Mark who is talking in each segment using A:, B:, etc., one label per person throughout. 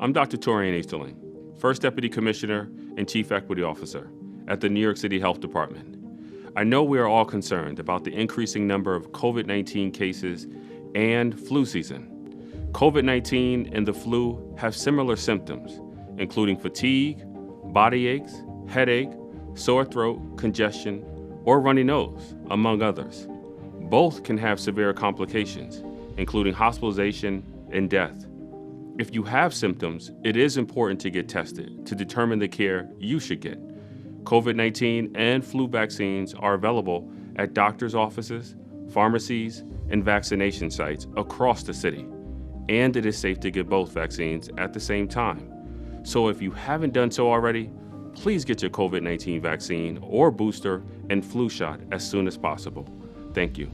A: I'm Dr. Torian Easterling, First Deputy Commissioner and Chief Equity Officer at the New York City Health Department. I know we are all concerned about the increasing number of COVID-19 cases and flu season. COVID-19 and the flu have similar symptoms, including fatigue, body aches, headache, sore throat, congestion, or runny nose, among others. Both can have severe complications, including hospitalization and death. If you have symptoms, it is important to get tested to determine the care you should get. COVID-19 and flu vaccines are available at doctors' offices, pharmacies, and vaccination sites across the city. And it is safe to get both vaccines at the same time. So if you haven't done so already, please get your COVID-19 vaccine or booster and flu shot as soon as possible. Thank you.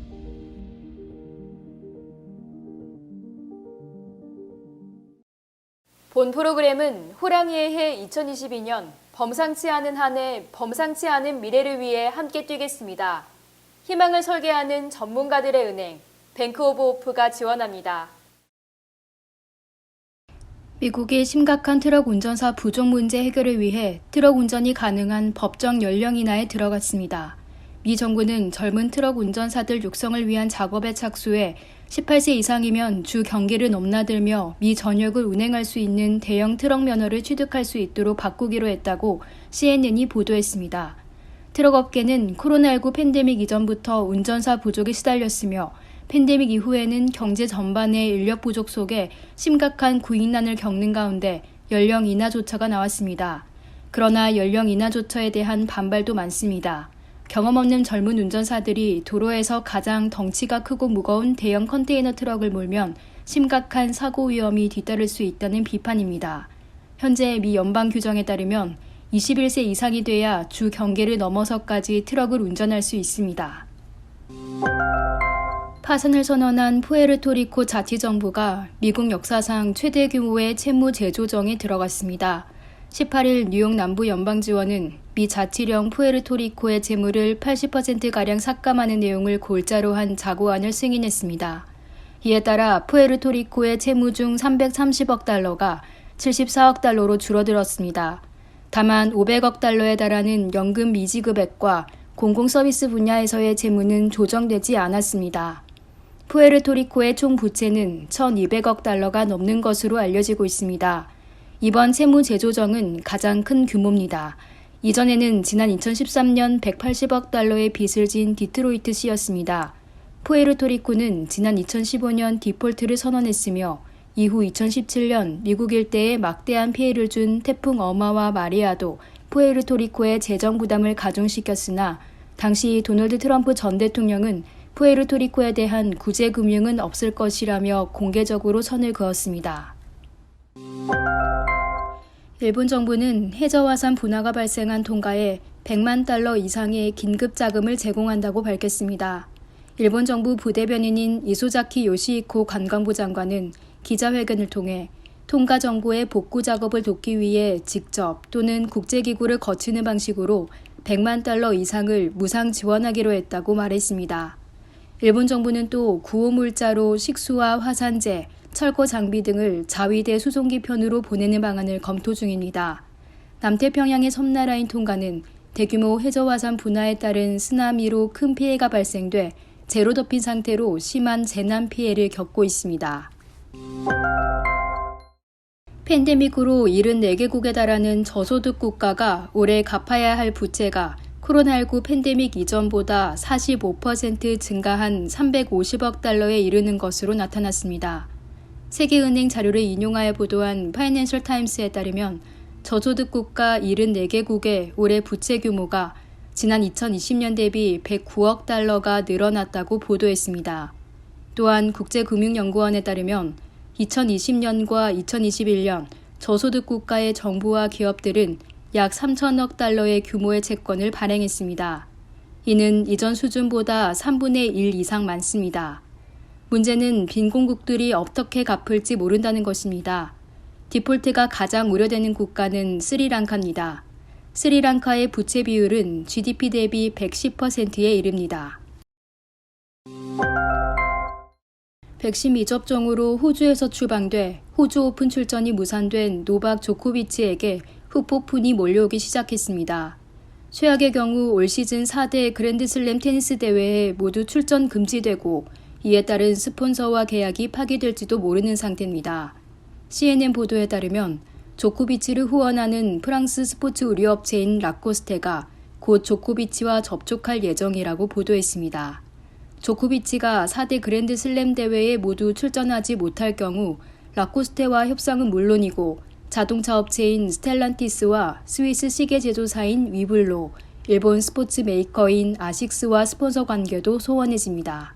B: 본 프로그램은 호랑이의 해 2022년 범상치 않은 한 해, 범상치 않은 미래를 위해 함께 뛰겠습니다. 희망을 설계하는 전문가들의 은행, 뱅크 오브 호프가 지원합니다.
C: 미국이 심각한 트럭 운전사 부족 문제 해결을 위해 트럭 운전이 가능한 법정 연령 인하에 들어갔습니다. 미 정부는 젊은 트럭 운전사들 육성을 위한 작업에 착수해 18세 이상이면 주 경기를 넘나들며 미 전역을 운행할 수 있는 대형 트럭 면허를 취득할 수 있도록 바꾸기로 했다고 CNN이 보도했습니다. 트럭 업계는 코로나19 팬데믹 이전부터 운전사 부족에 시달렸으며 팬데믹 이후에는 경제 전반의 인력 부족 속에 심각한 구인난을 겪는 가운데 연령 인하 조처가 나왔습니다. 그러나 연령 인하 조처에 대한 반발도 많습니다. 경험 없는 젊은 운전사들이 도로에서 가장 덩치가 크고 무거운 대형 컨테이너 트럭을 몰면 심각한 사고 위험이 뒤따를 수 있다는 비판입니다. 현재 미 연방 규정에 따르면 21세 이상이 돼야 주 경계를 넘어서까지 트럭을 운전할 수 있습니다. 파산을 선언한 푸에르토리코 자치정부가 미국 역사상 최대 규모의 채무 재조정에 들어갔습니다. 18일 뉴욕 남부 연방지원은 미 자치령 푸에르토리코의 채무를 80%가량 삭감하는 내용을 골자로 한 자구안을 승인했습니다. 이에 따라 푸에르토리코의 채무 중 330억 달러가 74억 달러로 줄어들었습니다. 다만 500억 달러에 달하는 연금 미지급액과 공공서비스 분야에서의 채무는 조정되지 않았습니다. 푸에르토리코의 총 부채는 1,200억 달러가 넘는 것으로 알려지고 있습니다. 이번 채무 재조정은 가장 큰 규모입니다. 이전에는 지난 2013년 180억 달러의 빚을 진 디트로이트시였습니다. 푸에르토리코는 지난 2015년 디폴트를 선언했으며 이후 2017년 미국 일대에 막대한 피해를 준 태풍 어마와 마리아도 푸에르토리코의 재정 부담을 가중시켰으나 당시 도널드 트럼프 전 대통령은 푸에르토리코에 대한 구제 금융은 없을 것이라며 공개적으로 선을 그었습니다. 일본 정부는 해저화산 분화가 발생한 통가에 100만 달러 이상의 긴급 자금을 제공한다고 밝혔습니다. 일본 정부 부대변인인 이소자키 요시히코 관광부 장관은 기자회견을 통해 통가 정부의 복구 작업을 돕기 위해 직접 또는 국제기구를 거치는 방식으로 100만 달러 이상을 무상 지원하기로 했다고 말했습니다. 일본 정부는 또 구호물자로 식수와 화산재, 철거 장비 등을 자위대 수송기 편으로 보내는 방안을 검토 중입니다. 남태평양의 섬나라인 통가는 대규모 해저화산 분화에 따른 쓰나미로 큰 피해가 발생돼 제로 덮인 상태로 심한 재난 피해를 겪고 있습니다. 팬데믹으로 74개국에 달하는 저소득 국가가 올해 갚아야 할 부채가 코로나19 팬데믹 이전보다 45% 증가한 350억 달러에 이르는 것으로 나타났습니다. 세계은행 자료를 인용하여 보도한 파이낸셜 타임스에 따르면 저소득 국가 74개국의 올해 부채 규모가 지난 2020년 대비 109억 달러가 늘어났다고 보도했습니다. 또한 국제금융연구원에 따르면 2020년과 2021년 저소득 국가의 정부와 기업들은 약 3천억 달러의 규모의 채권을 발행했습니다. 이는 이전 수준보다 3분의 1 이상 많습니다. 문제는 빈곤국들이 어떻게 갚을지 모른다는 것입니다. 디폴트가 가장 우려되는 국가는 스리랑카입니다. 스리랑카의 부채 비율은 GDP 대비 110%에 이릅니다. 백신 미접종으로 호주에서 출방돼 호주 오픈 출전이 무산된 노박 조코비치에게 후폭풍이 몰려오기 시작했습니다. 최악의 경우 올 시즌 4대 그랜드슬램 테니스 대회에 모두 출전 금지되고 이에 따른 스폰서와 계약이 파기될지도 모르는 상태입니다. CNN 보도에 따르면 조코비치를 후원하는 프랑스 스포츠 의류업체인 라코스테가 곧 조코비치와 접촉할 예정이라고 보도했습니다. 조코비치가 4대 그랜드슬램 대회에 모두 출전하지 못할 경우 라코스테와 협상은 물론이고 자동차 업체인 스텔란티스와 스위스 시계 제조사인 위블로, 일본 스포츠 메이커인 아식스와 스폰서 관계도 소원해집니다.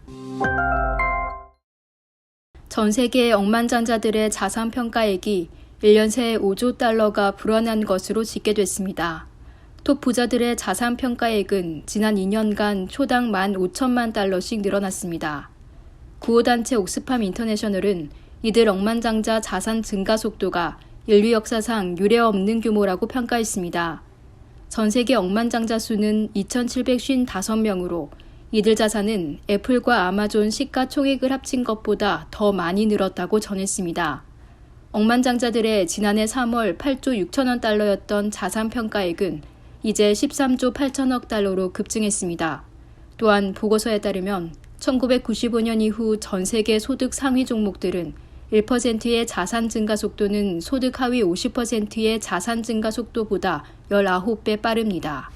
C: 전 세계 억만장자들의 자산 평가액이 1년 새 5조 달러가 불어난 것으로 집계됐습니다. 톱 부자들의 자산 평가액은 지난 2년간 초당 15,000만 달러씩 늘어났습니다. 구호단체 옥스팜 인터내셔널은 이들 억만장자 자산 증가 속도가 인류 역사상 유례없는 규모라고 평가했습니다. 전 세계 억만장자 수는 2,755명으로 이들 자산은 애플과 아마존 시가총액을 합친 것보다 더 많이 늘었다고 전했습니다. 억만장자들의 지난해 3월 8조 6천억 달러였던 자산 평가액은 이제 13조 8천억 달러로 급증했습니다. 또한 보고서에 따르면 1995년 이후 전 세계 소득 상위 종목들은 1%의 자산 증가 속도는 소득 하위 50%의 자산 증가 속도보다 19배 빠릅니다.